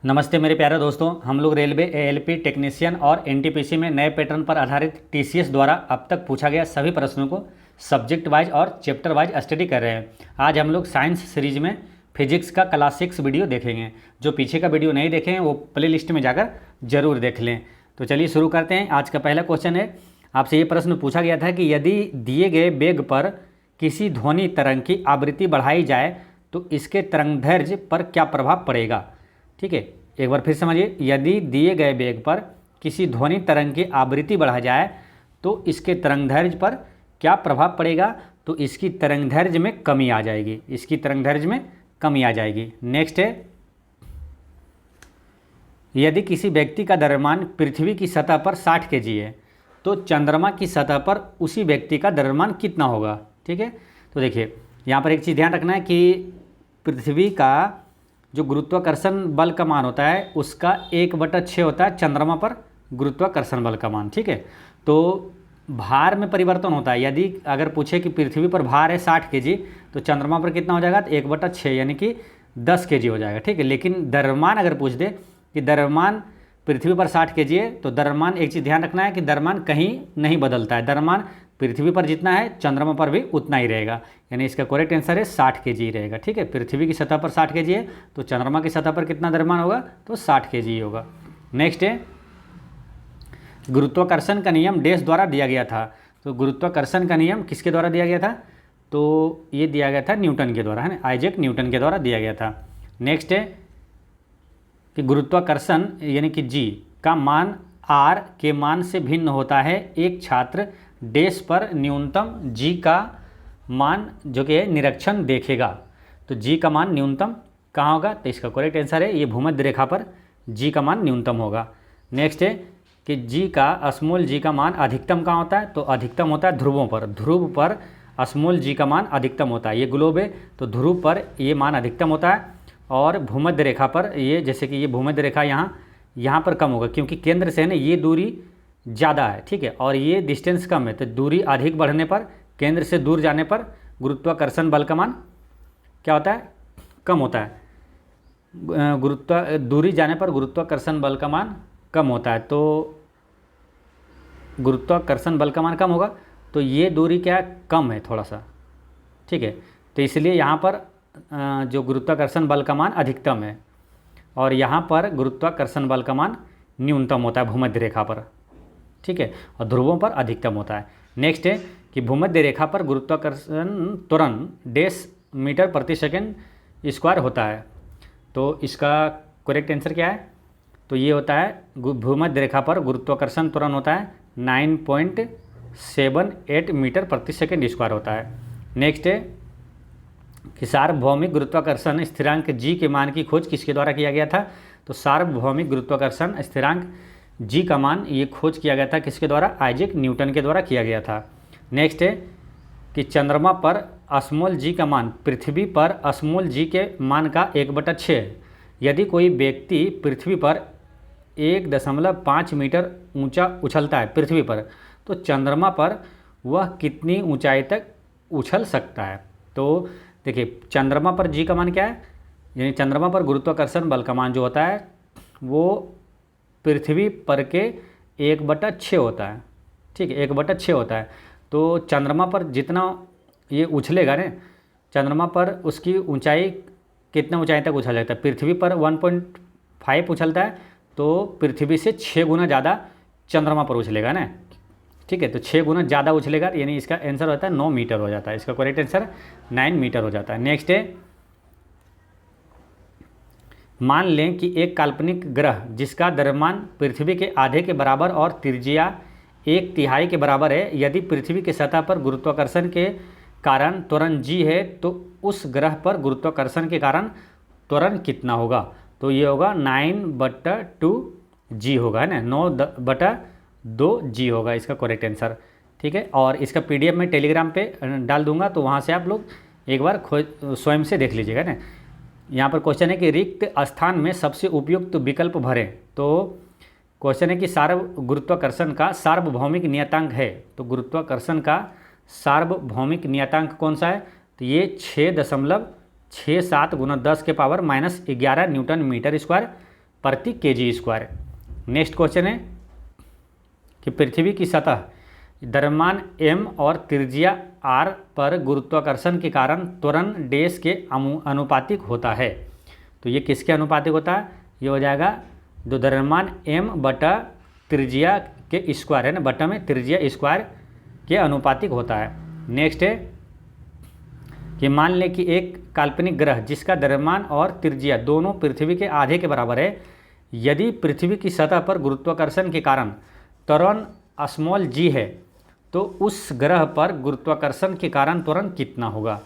नमस्ते मेरे प्यारे दोस्तों। हम लोग रेलवे एएलपी टेक्नीशियन और एनटीपीसी में नए पैटर्न पर आधारित टीसीएस द्वारा अब तक पूछा गया सभी प्रश्नों को सब्जेक्ट वाइज और चैप्टर वाइज स्टडी कर रहे हैं। आज हम लोग साइंस सीरीज में फिजिक्स का क्लास 6 वीडियो देखेंगे। जो पीछे का वीडियो नहीं देखे हैं वो प्ले लिस्ट में जाकर जरूर देख लें। तो चलिए शुरू करते हैं। आज का पहला क्वेश्चन है, आपसे ये प्रश्न पूछा गया था कि यदि दिए गए वेग पर किसी ध्वनि तरंग की आवृत्ति बढ़ाई जाए तो इसके तरंगदैर्घ्य पर क्या प्रभाव पड़ेगा। ठीक है, एक बार फिर समझिए। यदि दिए गए वेग पर किसी ध्वनि तरंग की आवृत्ति बढ़ा जाए तो इसके तरंगदैर्घ्य पर क्या प्रभाव पड़ेगा। तो इसकी तरंगदैर्घ्य में कमी आ जाएगी, इसकी तरंगदैर्घ्य में कमी आ जाएगी। नेक्स्ट है, यदि किसी व्यक्ति का द्रव्यमान पृथ्वी की सतह पर 60 केजी है तो चंद्रमा की सतह पर उसी व्यक्ति का द्रव्यमान कितना होगा। ठीक है, तो देखिए यहाँ पर एक चीज़ ध्यान रखना है कि पृथ्वी का जो गुरुत्वाकर्षण बल का मान होता है उसका 1/6 होता है चंद्रमा पर गुरुत्वाकर्षण बल का मान। ठीक है, तो भार में परिवर्तन होता है। यदि अगर पूछे कि पृथ्वी पर भार है 60 केजी तो चंद्रमा पर कितना हो जाएगा, तो 1/6 यानी कि 10 केजी हो जाएगा। ठीक है, लेकिन द्रव्यमान अगर पूछ दे कि द्रव्यमान पृथ्वी पर 60 केजी है तो द्रव्यमान, एक चीज़ ध्यान रखना है कि द्रव्यमान कहीं नहीं बदलता है। द्रव्यमान पृथ्वी पर जितना है चंद्रमा पर भी उतना ही रहेगा, यानी इसका करेक्ट आंसर है 60 केजी रहेगा। ठीक है, पृथ्वी की सतह पर 60 केजी है तो चंद्रमा की सतह पर कितना द्रव्यमान होगा, तो 60 केजी ही होगा। नेक्स्ट है, गुरुत्वाकर्षण का नियम डैश द्वारा दिया गया था। तो गुरुत्वाकर्षण का नियम किसके द्वारा दिया गया था, तो ये दिया गया था न्यूटन के द्वारा, है ना, आइजैक न्यूटन के द्वारा दिया गया था। नेक्स्ट है कि गुरुत्वाकर्षण यानी कि जी का मान आर के मान से भिन्न होता है। एक छात्र डैश पर न्यूनतम जी का मान जो कि निरीक्षण देखेगा। तो जी का मान न्यूनतम कहाँ होगा, तो इसका करेक्ट आंसर है ये भूमध्य रेखा पर जी का मान न्यूनतम होगा। नेक्स्ट है कि जी का स्मॉल जी का मान अधिकतम कहाँ होता है, तो अधिकतम होता है ध्रुवों पर। ध्रुव पर स्मॉल जी का मान अधिकतम होता है। ये ग्लोब है तो ध्रुव पर ये मान अधिकतम होता है और भूमध्य रेखा पर ये, जैसे कि ये भूमध्य रेखा यहाँ पर कम होगा क्योंकि केंद्र से ना ये दूरी ज़्यादा है। ठीक है, और ये डिस्टेंस कम है तो दूरी अधिक बढ़ने पर, केंद्र से दूर जाने पर गुरुत्वाकर्षण बल का मान क्या होता है, कम होता है। दूरी जाने पर गुरुत्वाकर्षण बल का मान कम होता है। तो गुरुत्वाकर्षण बल का मान कम होगा तो ये दूरी क्या है, कम है थोड़ा सा। ठीक है, तो इसलिए यहाँ पर जो गुरुत्वाकर्षण बल का मान अधिकतम है और यहाँ पर गुरुत्वाकर्षण बल का मान न्यूनतम होता है भूमध्य रेखा पर। ठीक है, और ध्रुवों पर अधिकतम होता है। नेक्स्ट है कि भूमध्य रेखा पर गुरुत्वाकर्षण त्वरण डैश मीटर प्रति सेकंड स्क्वायर होता है। तो इसका करेक्ट आंसर क्या है, तो ये होता है भूमध्य रेखा पर गुरुत्वाकर्षण त्वरण होता है 9.78 मीटर प्रति सेकंड स्क्वायर होता है। नेक्स्ट है कि सार्वभौमिक गुरुत्वाकर्षण स्थिरांक जी के मान की खोज किसके द्वारा किया गया था। तो सार्वभौमिक गुरुत्वाकर्षण स्थिरांक जी का मान ये खोज किया गया था किसके द्वारा, आइजैक न्यूटन के द्वारा किया गया था। नेक्स्ट है कि चंद्रमा पर स्मॉल जी का मान पृथ्वी पर स्मॉल जी के मान का 1/6 है। यदि कोई व्यक्ति पृथ्वी पर 1.5 मीटर ऊंचा उछलता है पृथ्वी पर, तो चंद्रमा पर वह कितनी ऊंचाई तक उछल सकता है। तो देखिए चंद्रमा पर जी का मान क्या है, यानी चंद्रमा पर गुरुत्वाकर्षण बल का मान जो होता है वो पृथ्वी पर के 1/6 होता है। ठीक है, 1/6 होता है। तो चंद्रमा पर जितना ये उछलेगा ना, चंद्रमा पर उसकी ऊंचाई कितना ऊंचाई तक उछल जाता है। पृथ्वी पर 1.5 उछलता है तो पृथ्वी से 6 गुना ज़्यादा चंद्रमा पर उछलेगा ना। ठीक है, तो 6 गुना ज़्यादा उछलेगा, यानी इसका आंसर होता है 9 मीटर हो जाता है। इसका करेक्ट आंसर 9 मीटर हो जाता है। नेक्स्ट है, मान लें कि एक काल्पनिक ग्रह जिसका द्रव्यमान पृथ्वी के आधे के बराबर और त्रिज्या 1/3 के बराबर है। यदि पृथ्वी की सतह पर गुरुत्वाकर्षण के कारण त्वरण जी है तो उस ग्रह पर गुरुत्वाकर्षण के कारण त्वरण कितना होगा। तो ये होगा 9/2 जी होगा, है ना, 9/2 जी होगा इसका करेक्ट आंसर। ठीक है, और इसका PDF मैं टेलीग्राम पे डाल दूंगा तो वहाँ से आप लोग एक बार स्वयं से देख लीजिएगा ना। यहाँ पर क्वेश्चन है कि रिक्त स्थान में सबसे उपयुक्त विकल्प भरें। तो क्वेश्चन है कि गुरुत्वाकर्षण का सार्वभौमिक नियतांक है। तो गुरुत्वाकर्षण का सार्वभौमिक नियतांक कौन सा है, तो ये 6.67 × 10⁻⁻11 न्यूटन मीटर स्क्वायर प्रति केजी स्क्वायर। नेक्स्ट क्वेश्चन है कि पृथ्वी की सतह द्रव्यमान m और त्रिज्या r पर गुरुत्वाकर्षण के कारण त्वरण डैश के अनुपातिक होता है। तो ये किसके अनुपातिक होता है? ये हो जाएगा जो द्रव्यमान m बटा त्रिज्या के स्क्वायर है ना, बटा में त्रिज्या स्क्वायर के अनुपातिक होता है। नेक्स्ट है कि मान लें कि एक काल्पनिक ग्रह जिसका द्रव्यमान और त्रिज्या दोनों पृथ्वी के आधे के बराबर है, यदि पृथ्वी की सतह पर गुरुत्वाकर्षण के कारण त्वरण स्मॉल g है तो उस ग्रह पर गुरुत्वाकर्षण के कारण त्वरण कितना होगा?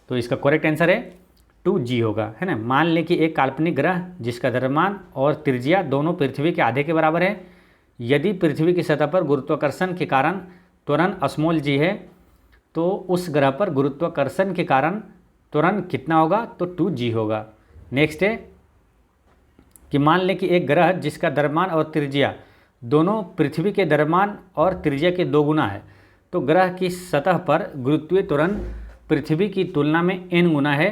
तो इसका करेक्ट आंसर है 2g होगा, है ना। मान लें कि एक काल्पनिक ग्रह जिसका द्रव्यमान और त्रिज्या दोनों पृथ्वी के आधे के बराबर है, यदि पृथ्वी की सतह पर गुरुत्वाकर्षण के कारण त्वरण स्मॉल g है तो उस ग्रह पर गुरुत्वाकर्षण के कारण त्वरण कितना होगा? तो 2g होगा। नेक्स्ट है कि मान लें कि एक ग्रह जिसका द्रव्यमान और त्रिज्या दोनों पृथ्वी के द्रव्यमान और त्रिज्या के 2 गुना है, तो ग्रह की सतह पर गुरुत्वीय त्वरण पृथ्वी की तुलना में n गुना है,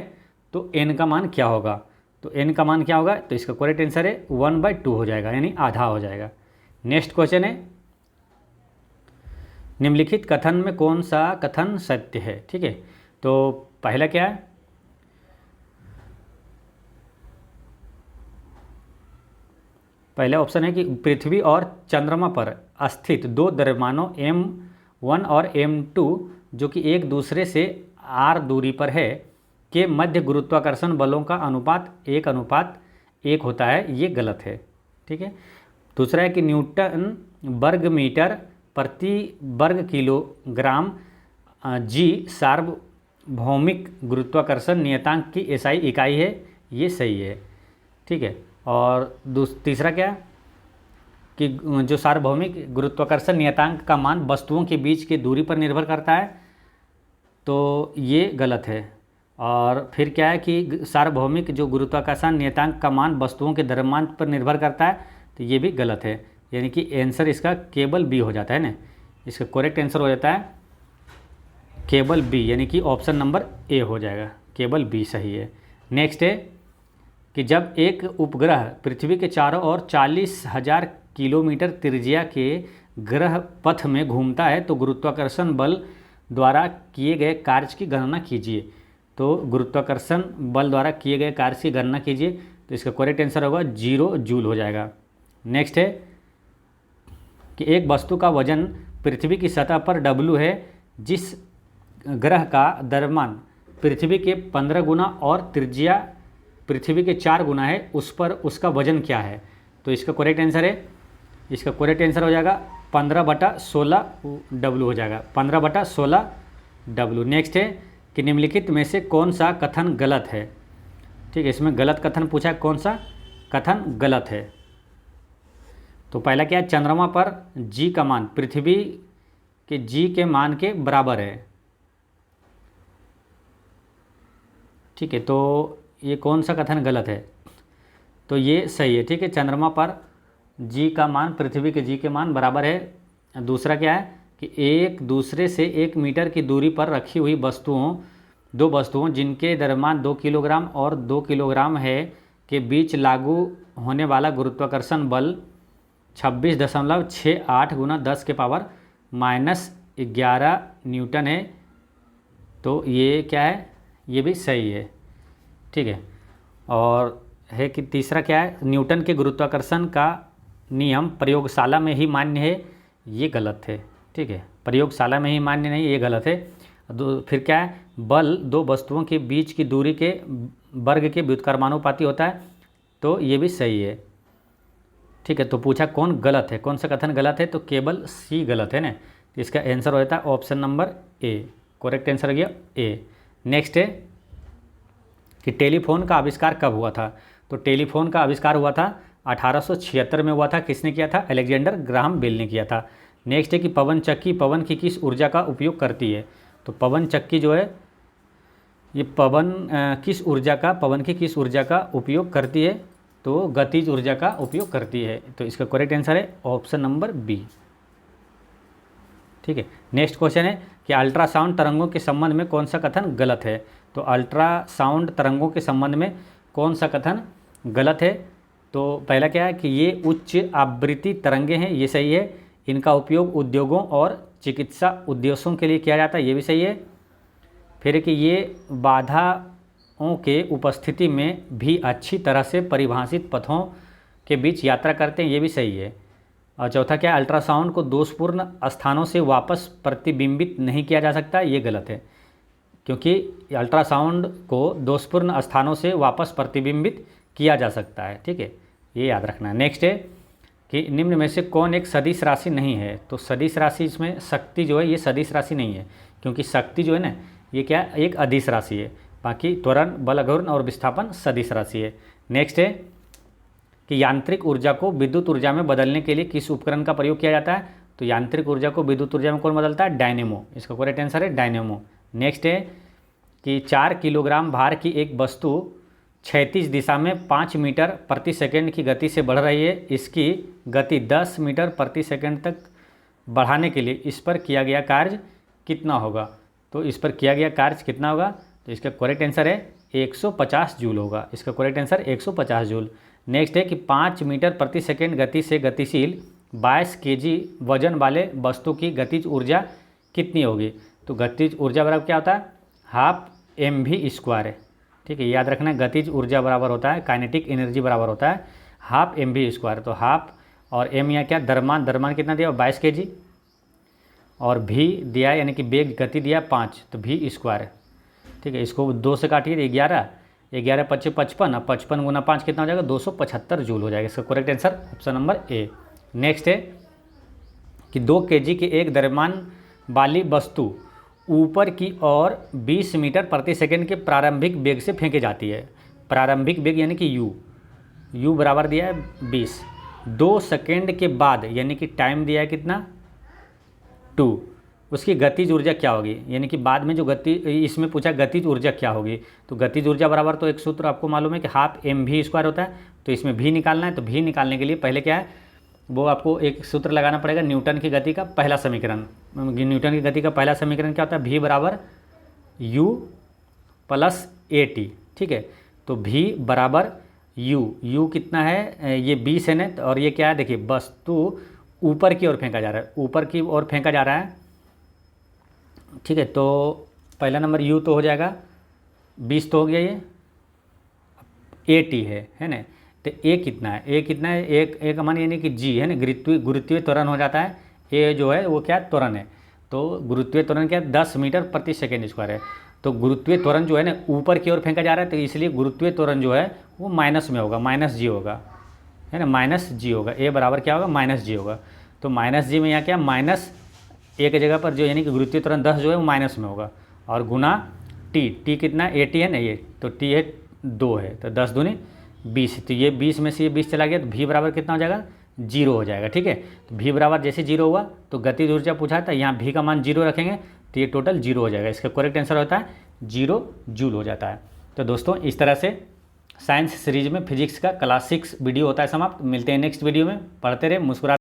तो n का मान क्या होगा? तो n का मान क्या होगा? तो इसका करेक्ट आंसर है 1/2 हो जाएगा, यानी आधा हो जाएगा। नेक्स्ट क्वेश्चन है निम्नलिखित कथन में कौन सा कथन सत्य है? ठीक है, तो पहला क्या है? पहला ऑप्शन है कि पृथ्वी और चंद्रमा पर स्थित 2 द्रव्यमानों m1 और m2 जो कि एक दूसरे से r दूरी पर है के मध्य गुरुत्वाकर्षण बलों का अनुपात 1:1 होता है। ये गलत है। ठीक है। दूसरा है कि न्यूटन वर्ग मीटर प्रति वर्ग किलोग्राम g सार्वभौमिक गुरुत्वाकर्षण नियतांक की SI इकाई है। ये सही है। ठीक है। और तीसरा क्या कि जो सार्वभौमिक गुरुत्वाकर्षण नियतांक का मान वस्तुओं के बीच की दूरी पर निर्भर करता है, तो ये गलत है। और फिर क्या है कि सार्वभौमिक जो गुरुत्वाकर्षण नियतांक का मान वस्तुओं के द्रव्यमान पर निर्भर करता है, तो ये भी गलत है। यानी कि आंसर इसका केवल बी हो जाता है ना। इसका करेक्ट आंसर हो जाता है केवल बी, यानी कि ऑप्शन नंबर ए हो जाएगा। केवल बी सही है। नेक्स्ट है कि जब एक उपग्रह पृथ्वी के चारों ओर 40,000 किलोमीटर त्रिज्या के ग्रह पथ में घूमता है तो गुरुत्वाकर्षण बल द्वारा किए गए कार्य की गणना कीजिए। तो गुरुत्वाकर्षण बल द्वारा किए गए कार्य की गणना कीजिए। तो इसका करेक्ट आंसर होगा 0 जूल हो जाएगा। नेक्स्ट है कि एक वस्तु का वजन पृथ्वी की सतह पर W है, जिस ग्रह का द्रव्यमान पृथ्वी के 15 गुना और त्रिज्या पृथ्वी के 4 गुना है, उस पर उसका वजन क्या है? तो इसका करेक्ट आंसर है, इसका करेक्ट आंसर हो जाएगा 15/16 W हो जाएगा, 15/16 W। नेक्स्ट है कि निम्नलिखित में से कौन सा कथन गलत है? ठीक है, इसमें गलत कथन पूछा है, कौन सा कथन गलत है? तो पहला क्या है? चंद्रमा पर g का मान पृथ्वी के g के मान के बराबर है। ठीक है, तो ये कौन सा कथन गलत है? तो ये सही है। ठीक है, चंद्रमा पर g का मान पृथ्वी के g के मान बराबर है। दूसरा क्या है कि एक दूसरे से 1 मीटर की दूरी पर रखी हुई दो वस्तुओं जिनके द्रव्यमान 2 किलोग्राम और 2 किलोग्राम है के बीच लागू होने वाला गुरुत्वाकर्षण बल 26.68 गुना 10 के पावर -11 न्यूटन है। तो ये क्या है? ये भी सही है। ठीक है। और है कि तीसरा क्या है? न्यूटन के गुरुत्वाकर्षण का नियम प्रयोगशाला में ही मान्य है। ये गलत है। ठीक है, प्रयोगशाला में ही मान्य नहीं, ये गलत है। फिर क्या है? बल 2 वस्तुओं के बीच की दूरी के वर्ग के व्युत्क्रमानुपाती होता है। तो ये भी सही है। ठीक है, तो पूछा कौन गलत है, कौन सा कथन गलत है? तो केवल सी गलत है ना। इसका आंसर हो जाता है option number A. Correct answer हो गया ए। नेक्स्ट है कि टेलीफोन का आविष्कार कब हुआ था? तो टेलीफोन का आविष्कार हुआ था 1876 में हुआ था। किसने किया था? अलेक्जेंडर ग्राहम बेल ने किया था। नेक्स्ट है कि पवन चक्की पवन की किस ऊर्जा का उपयोग करती है? तो पवन चक्की जो है ये पवन की किस ऊर्जा का उपयोग करती है? तो गतिज ऊर्जा का उपयोग करती है। तो इसका करेक्ट आंसर है ऑप्शन नंबर बी। ठीक है। नेक्स्ट क्वेश्चन है कि अल्ट्रासाउंड तरंगों के संबंध में कौन सा कथन गलत है? तो अल्ट्रासाउंड तरंगों के संबंध में कौन सा कथन गलत है? तो पहला क्या है कि ये उच्च आवृत्ति तरंगे हैं, ये सही है। इनका उपयोग उद्योगों और चिकित्सा उद्देश्यों के लिए किया जाता है, ये भी सही है। फिर कि ये बाधाओं के उपस्थिति में भी अच्छी तरह से परिभाषित पथों के बीच यात्रा करते हैं, ये भी सही है। और चौथा क्या, अल्ट्रासाउंड को दोषपूर्ण स्थानों से वापस प्रतिबिंबित नहीं किया जा सकता, ये गलत है, क्योंकि अल्ट्रासाउंड को दोषपूर्ण स्थानों से वापस प्रतिबिंबित किया जा सकता है। ठीक है, ये याद रखना है। नेक्स्ट है कि निम्न में से कौन एक सदिश राशि नहीं है। तो सदिश राशि, इसमें शक्ति जो है ये सदिश राशि नहीं है, क्योंकि शक्ति जो है ना ये क्या एक अदिश राशि है। बाकी त्वरण, बल, घूर्ण और विस्थापन सदिश राशि है। नेक्स्ट है कि यांत्रिक ऊर्जा को विद्युत ऊर्जा में बदलने के लिए किस उपकरण का प्रयोग किया जाता है। तो यांत्रिक ऊर्जा को विद्युत ऊर्जा में कौन बदलता है, डायनेमो। इसका करेक्ट आंसर है डायनेमो। नेक्स्ट है कि 4 किलोग्राम भार की एक वस्तु क्षैतिज दिशा में 5 मीटर प्रति सेकंड की गति से बढ़ रही है। इसकी गति 10 मीटर प्रति सेकंड तक बढ़ाने के लिए इस पर किया गया कार्य कितना होगा। तो इस पर किया गया कार्य कितना होगा, तो इसका करेक्ट आंसर है 150 जूल होगा। इसका करेक्ट आंसर 150 जूल। नेक्स्ट है कि 5 मीटर प्रति सेकंड गति से गतिशील 22 kg वजन वाले वस्तु की गतिज ऊर्जा कितनी होगी। तो गतिज ऊर्जा बराबर क्या होता है, हाफ mv² है। ठीक है, याद रखना, गतिज ऊर्जा बराबर होता है काइनेटिक एनर्जी बराबर होता है हाफ mv²। तो हाफ और m या क्या, द्रव्यमान कितना दिया 22 kg, और v दिया है यानी कि वेग गति दिया 5, तो v²। ठीक है, इसको 2 से काटिए 11, 11 × 5 = 55, अब 55 × 5 कितना हो जाएगा 275 जूल हो जाएगा। इसका correct answer option number A. Next है कि 2 kg की एक द्रव्यमान वाली वस्तु ऊपर की ओर 20 मीटर प्रति सेकंड के प्रारंभिक वेग से फेंकी जाती है। प्रारंभिक वेग यानी कि u बराबर दिया है 20। 2 सेकंड के बाद यानी कि टाइम दिया है कितना 2, उसकी गतिज ऊर्जा क्या होगी, यानी कि बाद में जो गति, इसमें पूछा गतिज ऊर्जा क्या होगी। तो गतिज ऊर्जा बराबर, तो एक सूत्र आपको मालूम है कि हाफ mv² होता है। तो इसमें v निकालना है, तो v निकालने के लिए पहले क्या है, वो आपको एक सूत्र लगाना पड़ेगा, न्यूटन की गति का पहला समीकरण। न्यूटन की गति का पहला समीकरण क्या होता है, v बराबर u + at। ठीक है, तो v बराबर u कितना है, ये 20 है ना, और ये क्या है देखिए, वस्तु ऊपर की ओर फेंका जा रहा है, ऊपर की ओर फेंका जा रहा है। ठीक है, तो पहला नंबर u तो हो जाएगा 20 तो हो गया, ये 80 है ना। तो a कितना है, एक मान यानी कि g है ना, गुरुत्वीय त्वरण हो जाता है। a जो है वो क्या त्वरण है, तो गुरुत्वीय त्वरण क्या 10 मीटर प्रति सेकेंड स्क्वायर है। तो गुरुत्वीय त्वरण जो है ना ऊपर की ओर फेंका जा रहा है, तो इसलिए गुरुत्वीय त्वरण जो है वो माइनस में होगा, -g होगा, है ना, -g होगा। a बराबर क्या होगा, -g होगा। तो -g में यहाँ क्या, माइनस एक जगह पर जो यानी कि गुरुत्वीय त्वरण 10 जो है वो माइनस में होगा, और गुना t कितना 80 है ना, ये तो t है 2 है, तो 10 दूनी 20। तो ये 20 में से ये 20 चला गया, तो v बराबर कितना हो जाएगा 0 हो जाएगा। ठीक है, तो v बराबर जैसे 0 हुआ तो गतिज ऊर्जा पूछा था, यहाँ v का मान 0 रखेंगे तो ये टोटल 0 हो जाएगा। इसका करेक्ट आंसर होता है 0 जूल हो जाता है। तो दोस्तों इस तरह से साइंस सीरीज में फिजिक्स का क्लास 6 वीडियो होता है समाप्त। मिलते हैं नेक्स्ट वीडियो में, पढ़ते रहे, मुस्कुराते